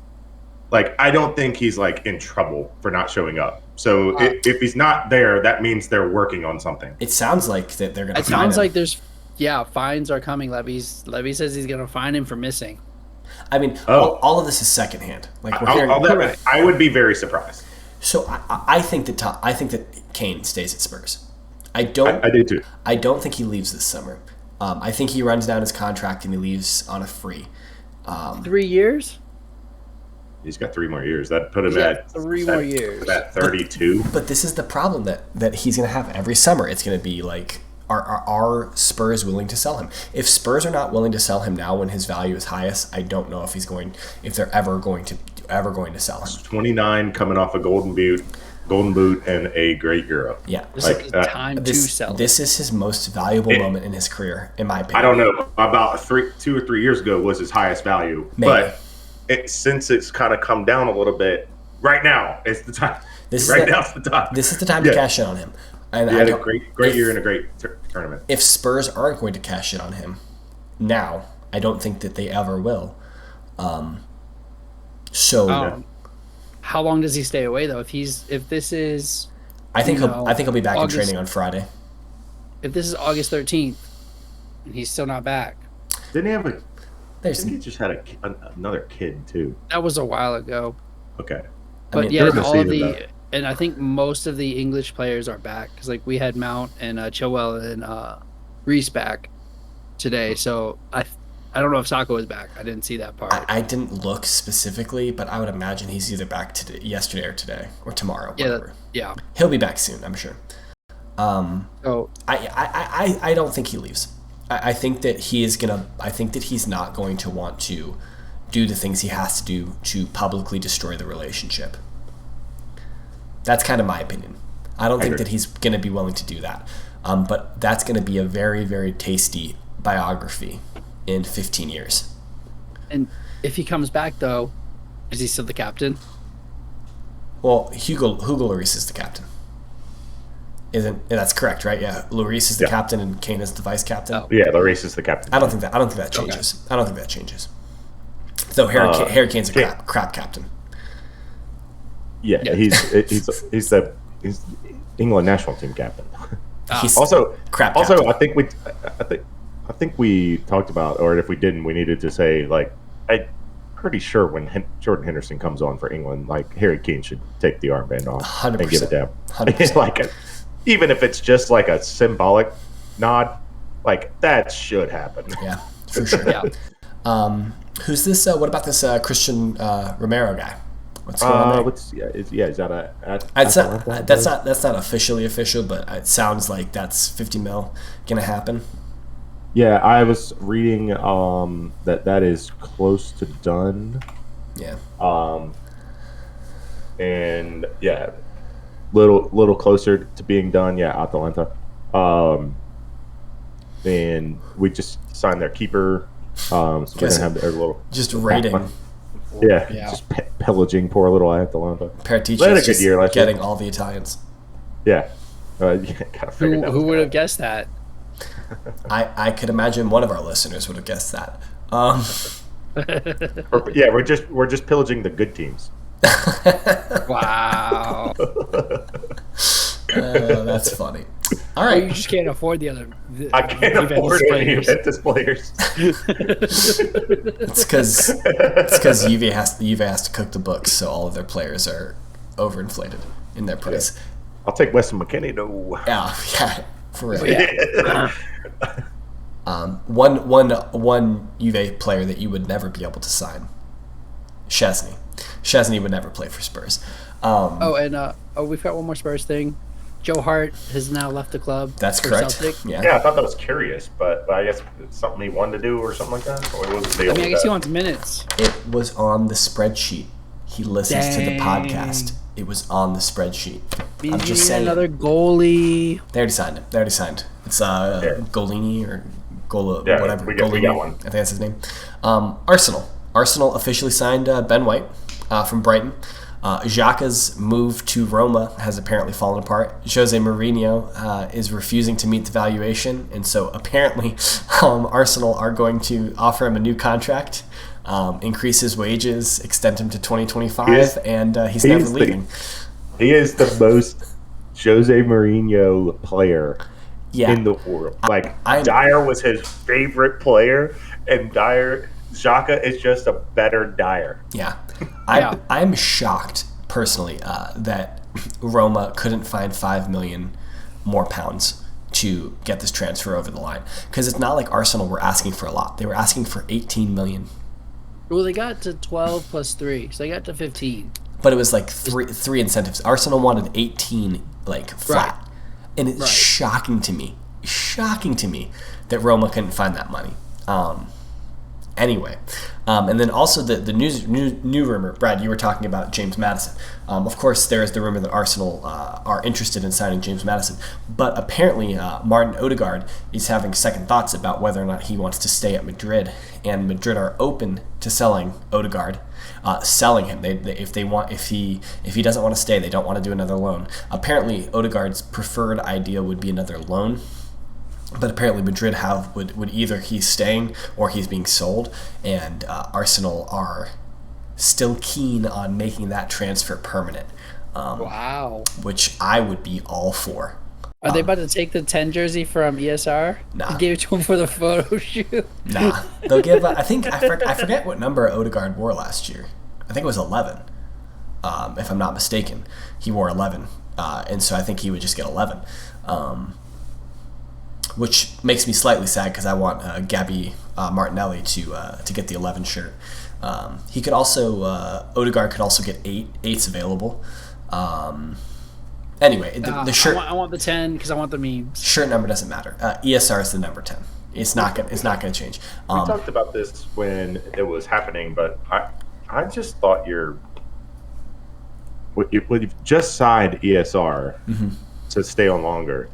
Like I don't think he's like in trouble for not showing up. So if he's not there, that means they're working on something. It sounds like that they're going to. It sounds like there's fines are coming. Levy says he's going to fine him for missing. I mean, all of this is secondhand. Like I would be very surprised. So I think that Kane stays at Spurs. I do too. I don't think he leaves this summer. I think he runs down his contract and he leaves on a free. 3 years? He's got 3 more years. That put him at 3 more years. At 32. But this is the problem that he's going to have every summer. It's going to be like, are Spurs willing to sell him? If Spurs are not willing to sell him now when his value is highest, I don't know if they're ever going to sell him. 29, coming off a golden boot, and a great Euro. Yeah, this is the time to sell. This is his most valuable moment in his career, in my opinion. I don't know about 2 or 3 years ago was his highest value, Maybe. But since it's kind of come down a little bit, right now it's the time. Now's the time. This is the time to cash in on him. And he had a great year and a great tournament. If Spurs aren't going to cash in on him now, I don't think that they ever will. How long does he stay away though? If this is, I think he'll be back in training on Friday. If this is August 13th and he's still not back, didn't he have I think he just had another kid too. That was a while ago. Okay, but and I think most of the English players are back because like we had Mount and Chilwell and Reece back today. So I don't know if Saka was back. I didn't see that part. I didn't look specifically, but I would imagine he's either back yesterday or today or tomorrow. Whatever. Yeah. He'll be back soon, I'm sure. I don't think he leaves. I think that he is gonna. I think that he's not going to want to do the things he has to do to publicly destroy the relationship. That's kind of my opinion. I don't think that he's going to be willing to do that. But that's going to be a very, very tasty biography in 15 years. And if he comes back, though, is he still the captain? Well, Hugo Lloris is the captain. That's correct, right? Yeah, Lloris is the captain and Kane is the vice captain. Oh. Yeah, Lloris is the captain. I don't think that changes. Okay. I don't think that changes. Though Harry Kane's a crap captain. Yeah, he's England national team captain. He's also crap captain. Also, I think we talked about, or if we didn't, we needed to say, like, I'm pretty sure when Jordan Henderson comes on for England, like, Harry Kane should take the armband off 100%. and give it down. 100%. Like, even if it's just like a symbolic nod, like, that should happen. Yeah, for sure. Yeah. Who's this? What about this Christian Romero guy? What's going on there? Is that that's not officially official, but it sounds like that's 50 mil gonna happen. Yeah, I was reading that is close to done. Yeah. And yeah, little closer to being done. Yeah, Atalanta. And we just signed their keeper. So we're gonna have their little just raiding. Yeah, just pillaging poor little Atalanta. Paratici's just getting all the Italians. Yeah. Who would have guessed that? I could imagine one of our listeners would have guessed that. Yeah, we're just pillaging the good teams. Wow. That's funny. All right. You just can't afford the other. I can't afford any Juventus players. It's because Juve has to cook the books, so all of their players are overinflated in their price. Yeah. I'll take Weston McKennie though. Yeah, for real. Yeah. One Juve player that you would never be able to sign, Szczesny. Szczesny would never play for Spurs. We've got one more Spurs thing. Joe Hart has now left the club. That's correct. Celtic. Yeah, I thought that was curious, but I guess it's something he wanted to do or something like that. Or was the deal I guess he wants minutes. It was on the spreadsheet. He listens to the podcast. It was on the spreadsheet. I'm just saying. Another goalie. They already signed. It's Golini or Gola, whatever. We got one. I think that's his name. Arsenal officially signed Ben White from Brighton. Xhaka's move to Roma has apparently fallen apart. Jose Mourinho is refusing to meet the valuation, and so apparently Arsenal are going to offer him a new contract, increase his wages, extend him to 2025, and he's never leaving. He is the most Jose Mourinho player in the world. Dyer was his favorite player, and Xhaka is just a better Dyer. Yeah. I'm shocked personally that Roma couldn't find £5 million more to get this transfer over the line, because it's not like Arsenal were asking for a lot. They were asking for 18 million. Well, they got to 12 plus 3, so they got to 15. But it was like three incentives. Arsenal wanted 18 flat, right. And it's shocking to me that Roma couldn't find that money. Anyway, and then also the new rumor, Brad, you were talking about James Maddison. Of course, there is the rumor that Arsenal are interested in signing James Maddison, but apparently Martin Odegaard is having second thoughts about whether or not he wants to stay at Madrid, and Madrid are open to selling Odegaard, selling him. If he doesn't want to stay, they don't want to do another loan. Apparently, Odegaard's preferred idea would be another loan. But apparently Madrid would either he's staying or he's being sold, and Arsenal are still keen on making that transfer permanent. Wow. Which I would be all for. Are they about to take the 10 jersey from ESR? Nah. They gave it to him for the photo shoot? Nah. They'll give, I forget what number Odegaard wore last year. I think it was 11, if I'm not mistaken. He wore 11, and so I think he would just get 11. Which makes me slightly sad because I want Gabby Martinelli to get the 11 shirt. He could also Odegaard could also get 8's available. Anyway, the shirt. I want the 10 because I want the memes. Shirt number doesn't matter. ESR is the number 10. It's not gonna change. We talked about this when it was happening, but I just thought you've just signed ESR to stay on longer.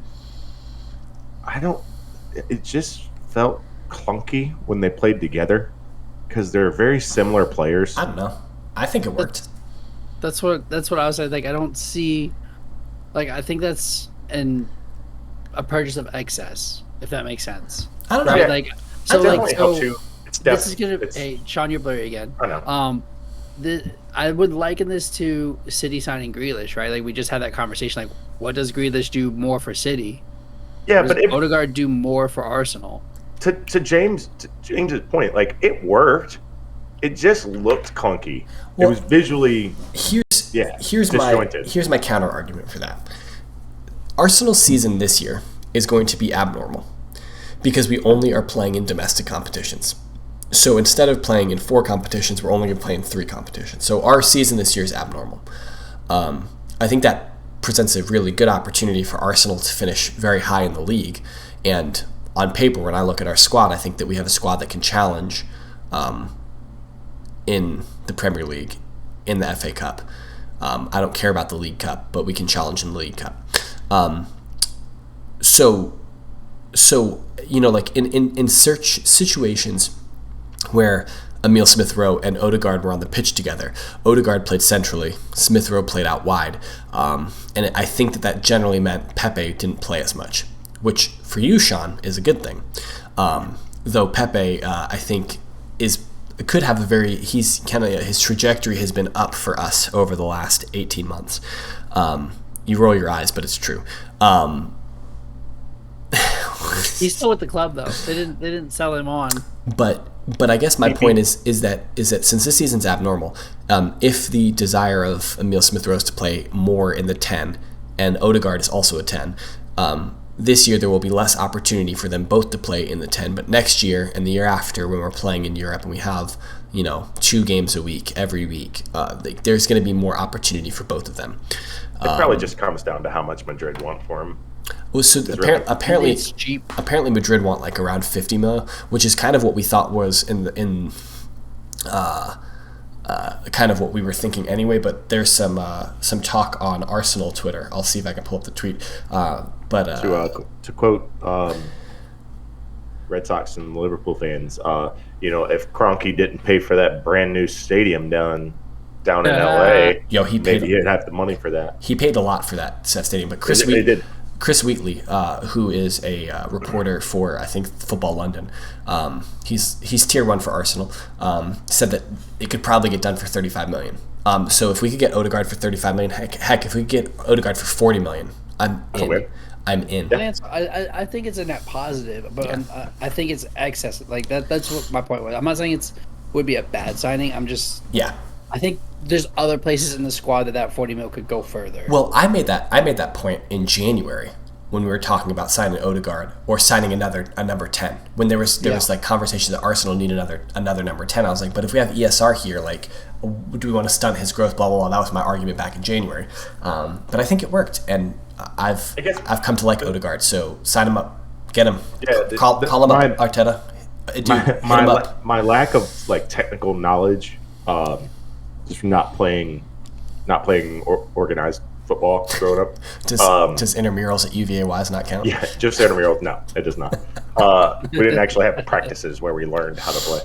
It just felt clunky when they played together because they're very similar players. I don't know. I think it worked. That's what I was saying. Like, I don't see, like, I think that's a purchase of excess, if that makes sense. I don't know. Right? Yeah. Like, so like, helps you. This is gonna. Hey, Sean, you're blurry again. I know. I would liken this to City signing Grealish, right? Like, we just had that conversation. Like, what does Grealish do more for City? Yeah, What but does Odegaard do more for Arsenal? to James's point, like, it worked. It just looked clunky. Well, it was visually here's disjointed. my counter argument for that. Arsenal's season this year is going to be abnormal because we only are playing in domestic competitions. So instead of playing in 4 competitions, we're only going to play in 3 competitions. So our season this year is abnormal. I think that presents a really good opportunity for Arsenal to finish very high in the league. And on paper, when I look at our squad, I think that we have a squad that can challenge in the Premier League, in the FA Cup. I don't care about the League Cup, but we can challenge in the League Cup. So like in search situations where Emile Smith-Rowe and Odegaard were on the pitch together, Odegaard played centrally, Smith-Rowe played out wide, and I think that generally meant Pepe didn't play as much, which for you, Sean, is a good thing. Though Pepe, I think, could have his trajectory has been up for us over the last 18 months. You roll your eyes, but it's true. He's still with the club, though. They didn't sell him on. But I guess my point is that since this season's abnormal, if the desire of Emile Smith-Rowe is to play more in the 10, and Odegaard is also a 10, this year there will be less opportunity for them both to play in the 10. But next year and the year after, when we're playing in Europe and we have 2 games a week every week, there's going to be more opportunity for both of them. It probably just comes down to how much Madrid want for him. Well, so apparently it's cheap. Apparently Madrid want like around 50 mil, which is kind of what we thought was kind of what we were thinking anyway. But there's some talk on Arsenal Twitter. I'll see if I can pull up the tweet. To quote Red Sox and Liverpool fans, if Kroenke didn't pay for that brand new stadium down in LA, he'd have the money for that. He paid a lot for that stadium, but Chris Wheatley, who is a reporter for, I think, Football London, he's tier 1 for Arsenal, said that it could probably get done for 35 million. So if we could get Odegaard for 35 million, heck, if we could get Odegaard for 40 million, I'm in. Okay. I'm in. I think it's a net positive, but I think it's excess. Like that's what my point was. I'm not saying would be a bad signing. I'm just I think there's other places in the squad that 40 mil could go further. Well, I made that point in January when we were talking about signing Odegaard or signing a number 10. When there was like conversation that Arsenal need another number 10. I was like, but if we have ESR here, like, do we want to stunt his growth? Blah blah blah. That was my argument back in January. But I think it worked, and I've come to like Odegaard. So sign him up, get him. Yeah, call him up, Arteta. My lack of like technical knowledge. Just from not playing organized football growing up. Does intramurals at UVA-wise not count? Yeah, just intramurals. No, it does not. We didn't actually have practices where we learned how to play.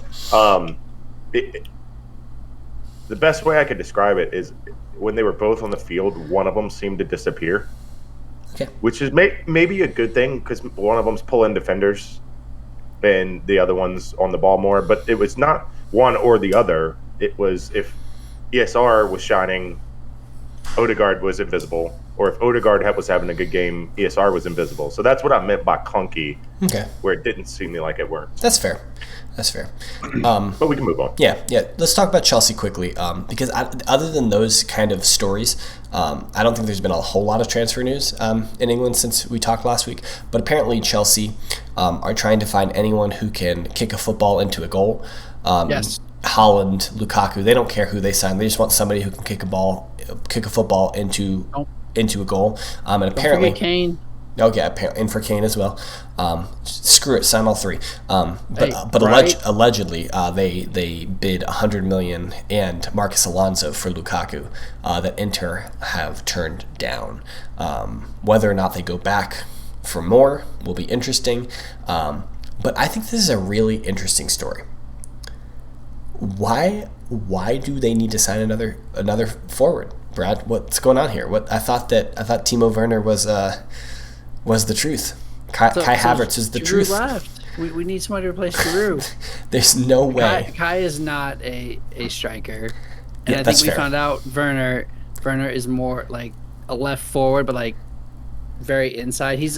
The best way I could describe it is when they were both on the field, one of them seemed to disappear. Okay. Which is maybe a good thing because one of them's pulling defenders and the other one's on the ball more. But it was not one or the other. It was if ESR was shining, Odegaard was invisible, or if Odegaard was having a good game, ESR was invisible. So that's what I meant by clunky, where it didn't seem like it worked. That's fair. But we can move on. Yeah. Let's talk about Chelsea quickly, because other than those kind of stories, I don't think there's been a whole lot of transfer news in England since we talked last week. But apparently Chelsea are trying to find anyone who can kick a football into a goal. Yes. Haaland, Lukaku, they don't care who they sign. They just want somebody who can kick a football into a goal. And apparently Kane. Okay, apparently, and for Kane as well. Screw it, sign all three. But right. allegedly, they bid $100 million and Marcus Alonso for Lukaku that Inter have turned down. Whether or not they go back for more will be interesting. But I think this is a really interesting story. Why do they need to sign another forward, Brad? What's going on here? I thought Timo Werner was the truth. Kai Havertz is the Giroud truth. Left. We need somebody to replace Giroud. There's no way. Kai is not a striker, and Yeah, I think we found out Werner is more like a left forward, but like very inside. He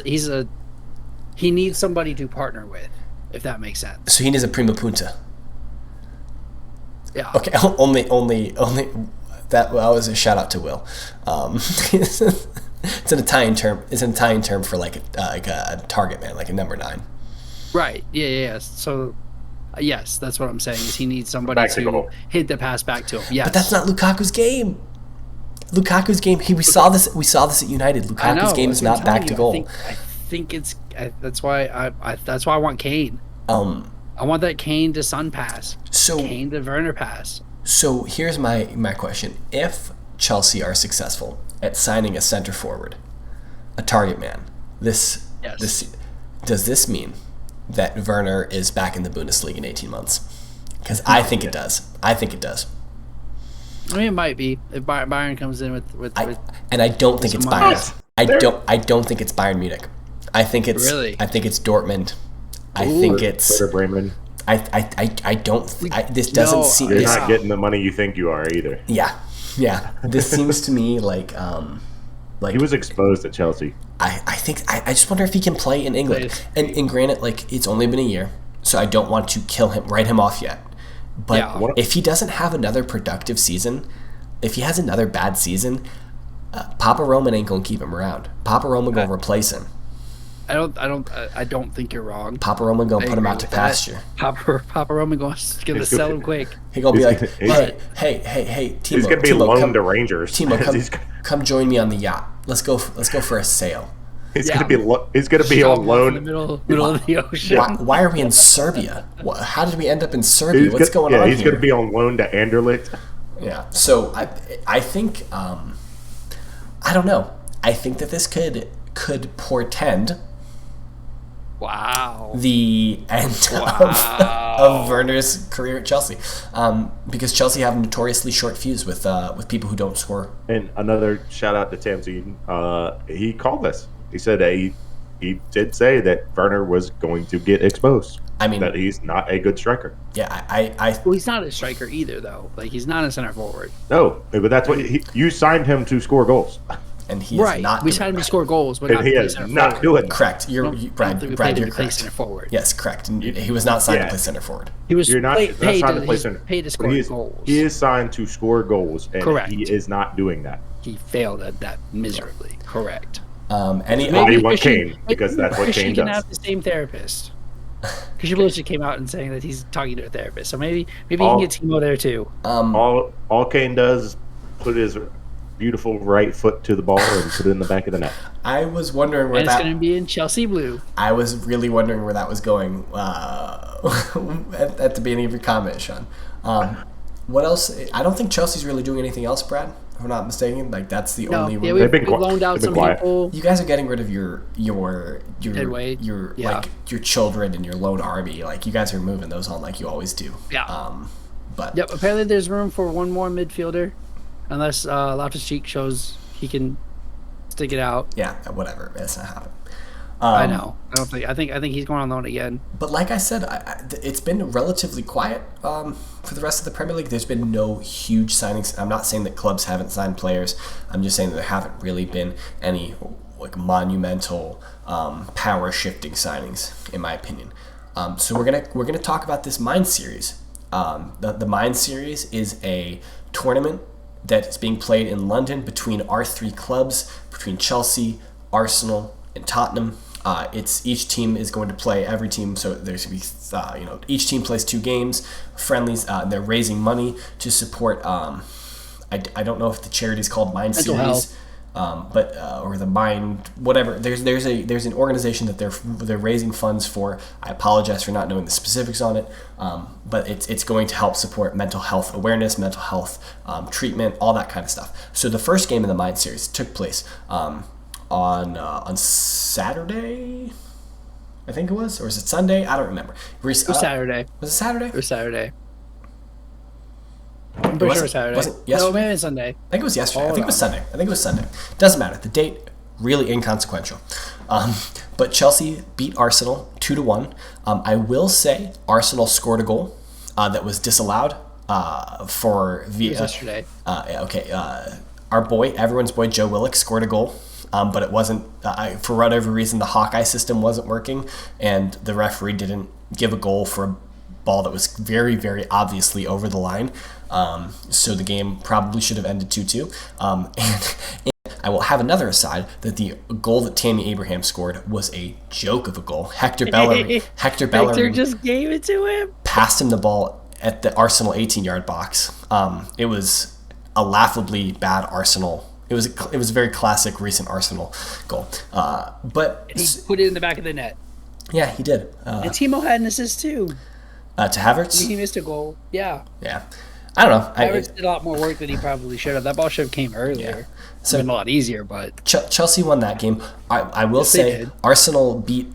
needs somebody to partner with, if that makes sense. So he needs a prima punta. Yeah. Okay. Only that was a shout out to Will. It's an Italian term. It's an Italian term for like a target man, like a number 9. Right. Yeah. So, yes, that's what I'm saying. Is he needs somebody to hit the pass back to him? Yes. But that's not Lukaku's game. Lukaku's game. We saw this at United. Lukaku's game is not back to goal. I think it's that's why I want Kane. I want that Kane to Son pass. Kane to Werner pass. So here's my question: if Chelsea are successful at signing a center forward, a target man, does this mean that Werner is back in the Bundesliga in 18 months? Because I think it does. I mean, it might be if Bayern comes in with and I don't think it's Bayern. I don't think it's Bayern Munich. I think it's Dortmund. I think it's Bremen. This doesn't seem. You're not getting the money you think you are either. Yeah. This seems to me like he was exposed at Chelsea. I just wonder if he can play in England. And granted, like it's only been a year, so I don't want to write him off yet. But if he doesn't have another productive season, if he has another bad season, Papa Roman ain't gonna keep him around. Papa Roman gonna replace him. I don't think you're wrong. Papa Roman gonna put him out to pasture. Papa Roman gonna sell him quick. He gonna be like, hey, Timo. He's gonna be loaned to Rangers. Timo, come join me on the yacht. Let's go for a sail. He's gonna be on loan in the middle of the ocean. Why are we in Serbia? How did we end up in Serbia? What's going on here? He's gonna be on loan to Anderlecht. Yeah. So I think I don't know. I think that this could portend. Wow. The end of Werner's career at Chelsea, because Chelsea have a notoriously short fuse with people who don't score. And another shout out to Tamsin. He called us. He said he did say that Werner was going to get exposed. I mean, that he's not a good striker. Yeah, well, he's not a striker either, though. Like he's not a center forward. No, but that's what you signed him to score goals. And he is not. We signed him to score goals, but he is not doing that. Correct. Brad, you're correct. Center forward. Yes, correct. And he was not signed to play center forward. He was paid to play center. Paid to score goals. He is signed to score goals, and correct. He is not doing that. He failed at that miserably. Correct. Maybe you want Kane because that's what Kane does. Can have the same therapist. Because came out and saying that he's talking to a therapist, so maybe he can get Timo there too. All Kane does is put his beautiful right foot to the ball and put it in the back of the net. I was wondering where it's going to be in Chelsea blue. I was really wondering where that was going at the beginning of your comment, Sean. What else? I don't think Chelsea's really doing anything else, Brad. If I'm not mistaken, like that's the only. Yeah, we've loaned out some people. You guys are getting rid of your Headweight. like your children and your loan army. Like you guys are moving those on like you always do. Yeah. But apparently there's room for one more midfielder, unless Loftus-Cheek shows he can stick it out. Yeah, whatever. It's not happening. I know. I think he's going on loan again. But like I said, it's been relatively quiet for the rest of the Premier League. There's been no huge signings. I'm not saying that clubs haven't signed players. I'm just saying that there haven't really been any like monumental power shifting signings, in my opinion. So we're gonna talk about this Mind Series. The Mind Series is a tournament that is being played in London between our three clubs, between Chelsea, Arsenal, and Tottenham. It's each team is going to play every team, so there's going to be each team plays 2 games, friendlies, and they're raising money to support. I don't know if the charity is called Mind Mental Series. or the Mind, whatever. There's an organization that they're raising funds for. I apologize for not knowing the specifics on it, but it's going to help support mental health awareness, mental health treatment, all that kind of stuff. So the first game in the Mind series took place on Saturday, I think it was, or was it Sunday? I don't remember. It was Saturday. Was it Saturday? It was Saturday. I'm pretty sure it was Saturday. Was it yesterday? No, maybe it's Sunday. I think it was yesterday. I think it was Sunday. Doesn't matter. The date, really inconsequential. But Chelsea beat Arsenal 2-1. I will say Arsenal scored a goal that was disallowed for via yesterday. Everyone's boy Joe Willock scored a goal. But it wasn't, for whatever reason, the Hawkeye system wasn't working, and the referee didn't give a goal for a ball that was very, very obviously over the line. So the game probably should have ended 2-2. And I will have another aside that the goal that Tammy Abraham scored was a joke of a goal. Hector Bellerin just gave it to him. Passed him the ball at the Arsenal 18-yard box. It was a laughably bad Arsenal. It was a very classic recent Arsenal goal. But he put it in the back of the net. Yeah, he did. And Timo had an assist too. To Havertz? He missed a goal. Yeah. Yeah. I don't know. Havertz did a lot more work than he probably should have. That ball should have came earlier. Yeah. So it's been a lot easier, but Chelsea won that game. I will say Arsenal beat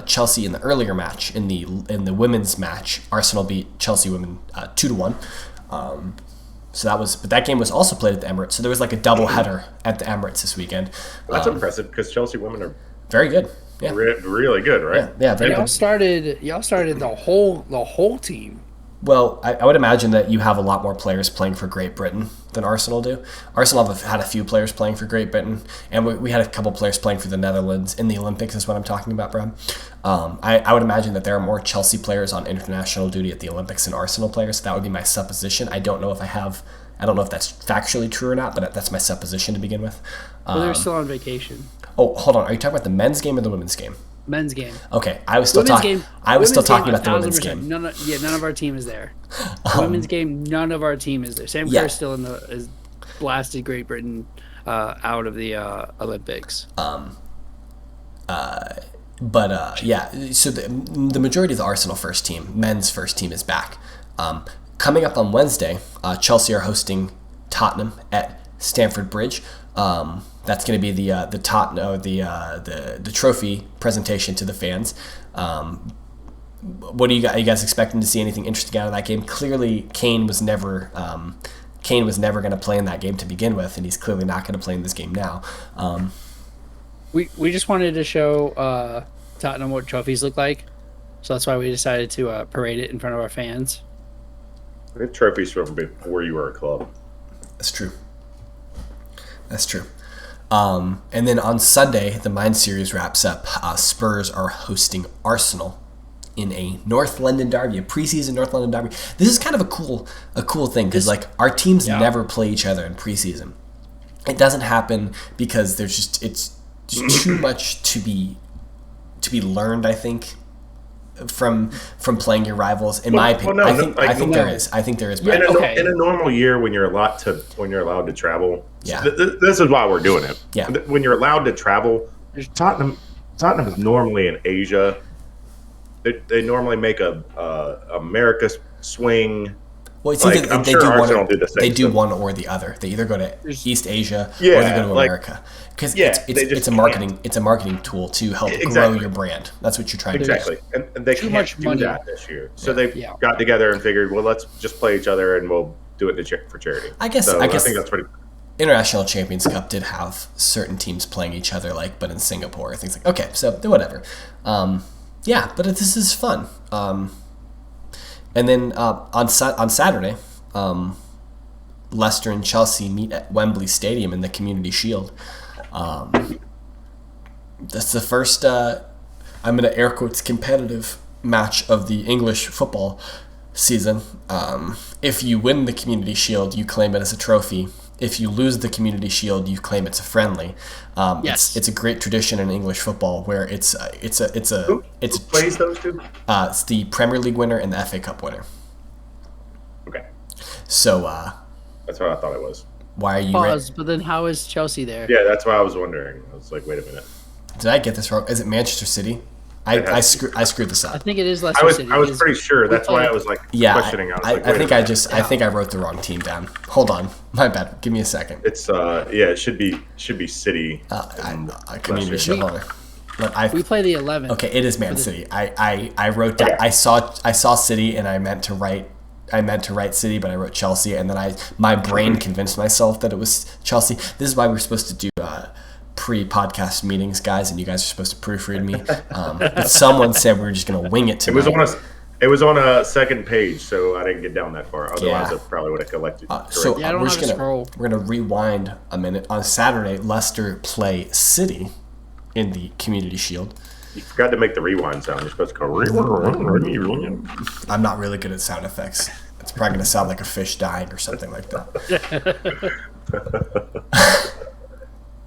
Chelsea in the earlier match. In the women's match, Arsenal beat Chelsea women 2-1. But that game was also played at the Emirates. So there was like a double header at the Emirates this weekend. That's impressive because Chelsea women are very good. Yeah, really good, right? Yeah, very good. Started the whole team. Well, I would imagine that you have a lot more players playing for Great Britain than Arsenal do. Arsenal have had a few players playing for Great Britain, and we had a couple players playing for the Netherlands in the Olympics is what I'm talking about, Brad. I would imagine that there are more Chelsea players on international duty at the Olympics than Arsenal players. That would be my supposition. I don't know if that's factually true or not, but that's my supposition to begin with. Well, they're still on vacation. Oh, hold on. Are you talking about the men's game or the women's game? Men's game. Okay, I was still talking about the women's game. None of our team is there. Women's game, none of our team is there. Sam Kerr still is blasted Great Britain out of the Olympics. So the majority of the Arsenal first team, men's first team, is back. Coming up on Wednesday, Chelsea are hosting Tottenham at Stamford Bridge. That's going to be the trophy presentation to the fans. What are you guys expecting to see anything interesting out of that game? Clearly, Kane was never going to play in that game to begin with, and he's clearly not going to play in this game now. We just wanted to show Tottenham what trophies look like, so that's why we decided to parade it in front of our fans. We have trophies from before you were a club. That's true. And then on Sunday, the Mind Series wraps up. Spurs are hosting Arsenal in a North London derby, a preseason North London derby. This is kind of a cool thing because our teams never play each other in preseason. It doesn't happen because it's too much to be learned, I think, from playing your rivals. In my opinion, I think there is. In a normal year, when you're allowed to travel, this is why we're doing it. Yeah. When you're allowed to travel, Tottenham is normally in Asia. They normally make a America swing. Well, it's either they do one or the other. They either go to East Asia or they go to America because it's a marketing tool to help grow your brand. That's what you're trying to do. Exactly, and they can't do that this year. So they got together and figured, well, let's just play each other and we'll do it for charity. I guess think that's pretty. International Champions Cup did have certain teams playing each other, but in Singapore, things like okay, so whatever. But this is fun. And then on Saturday, Leicester and Chelsea meet at Wembley Stadium in the Community Shield. That's the first, I'm going to air quotes, competitive match of the English football season. If you win the Community Shield, you claim it as a trophy. If you lose the Community Shield, you claim it's a friendly. It's a great tradition in English football where it's Who plays those two? It's the Premier League winner and the FA Cup winner. Okay. So that's what I thought it was. Why are you? Pause. But then how is Chelsea there? Yeah, that's why I was wondering. I was like, wait a minute. Did I get this wrong? Is it Manchester City? I screwed this I up. think it is Leicester City. I was pretty sure. That's why I was like questioning. I think I think I wrote the wrong team down. Hold on, my bad. Give me a second. It's it should be City. Community Shield. Hold on. We play the 11. Okay, it is Man City. I wrote down. I saw City and I meant to write City, but I wrote Chelsea, and then my brain convinced myself that it was Chelsea. This is why we're supposed to do pre-podcast meetings, guys, and you guys are supposed to proofread me. But someone said we were just gonna wing it tonight. It was on a second page, so I didn't get down that far. Otherwise, I probably would have collected. We're gonna rewind a minute. On Saturday, Leicester play City in the Community Shield. You forgot to make the rewind sound. You're supposed to go rewind. I'm not really good at sound effects. It's probably going to sound like a fish dying or something like that.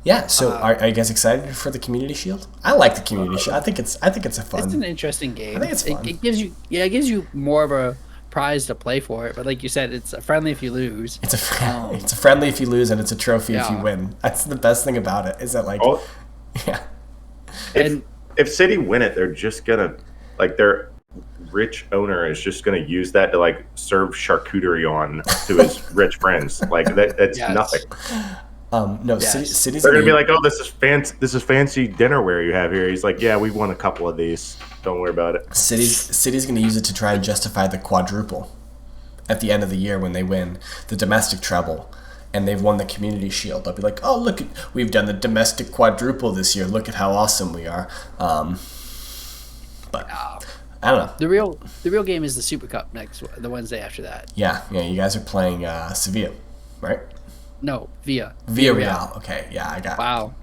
Yeah. So, are you guys excited for the Community Shield? I like the Community Shield. I think it's a fun. It's an interesting game. I think it's fun. It gives you more of a prize to play for it. But like you said, it's a friendly if you lose. It's a friendly if you lose, and it's a trophy if you win. That's the best thing about it. Is that yeah. If City win it, they're just gonna their rich owner is just gonna use that to serve charcuterie on to his rich friends. That's nothing. No, City's they're gonna be like, oh, this is fancy dinnerware you have here. He's like, yeah, we won a couple of these. Don't worry about it. City's gonna use it to try and justify the quadruple at the end of the year when they win the domestic treble. And they've won the Community Shield. They'll be like, "Oh, look, we've done the domestic quadruple this year. Look at how awesome we are." But I don't know. The real game is the Super Cup the Wednesday after that. Yeah. You guys are playing Sevilla, right? No, Villarreal. Okay, yeah, I got. Wow.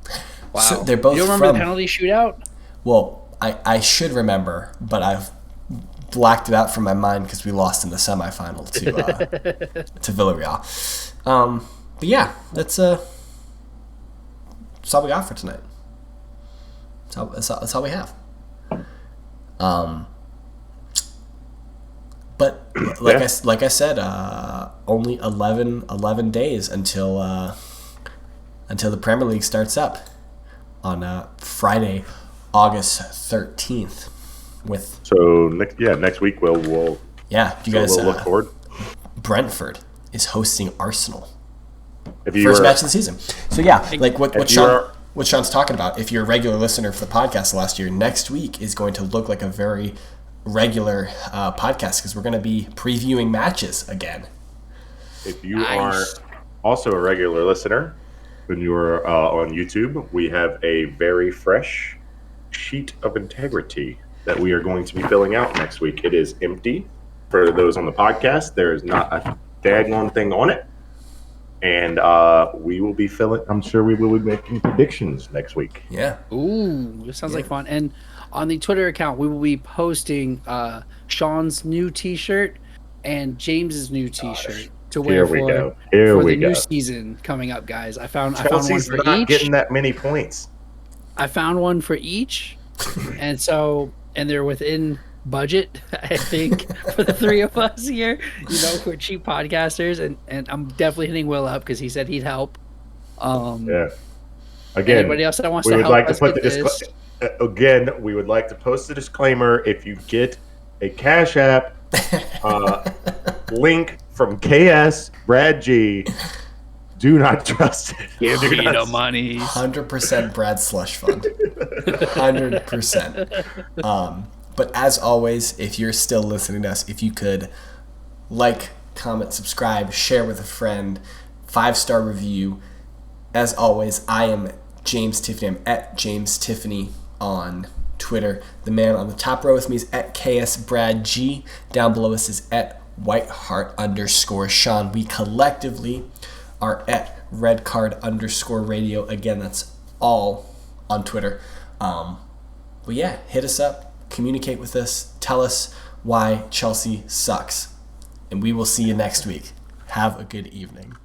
So they're both. You don't remember the penalty shootout? Well, I should remember, but I've blacked it out from my mind because we lost in the semifinal to Villarreal. But yeah, that's all we got for tonight. That's all we have. But like I said, only 11 days until the Premier League starts up on Friday, August 13th. Next week we'll you guys look forward. Brentford is hosting Arsenal. First match of the season. So yeah, what Sean's talking about, if you're a regular listener for the podcast last year, next week is going to look like a very regular podcast because we're going to be previewing matches again. If you are also a regular listener, when you are on YouTube, we have a very fresh sheet of integrity that we are going to be filling out next week. It is empty for those on the podcast. There is not a daggone thing on it. And we will be I'm sure we will be making predictions next week. Yeah. Ooh, this sounds like fun. And on the Twitter account, we will be posting Sean's new T-shirt and James's new T-shirt to wear for the new season coming up, guys. I found one for not each. Getting that many points. I found one for each, and they're within budget, I think, for the three of us here. We're cheap podcasters, and I'm definitely hitting Will up because he said he'd help. Again, anybody else that wants to help us with this? Again, we would like to post a disclaimer. If you get a Cash App link from KS Brad G, do not trust it. Give me no money. 100% Brad Slush Fund. 100%. But as always, if you're still listening to us, if you could like, comment, subscribe, share with a friend, 5-star review. As always, I am James Tiffany. I'm at James Tiffany on Twitter. The man on the top row with me is at KSBradG. Down below us is at Whiteheart_Sean. We collectively are at RedCard_Radio. Again, that's all on Twitter. But yeah, hit us up. Communicate with us. Tell us why Chelsea sucks. And we will see you next week. Have a good evening.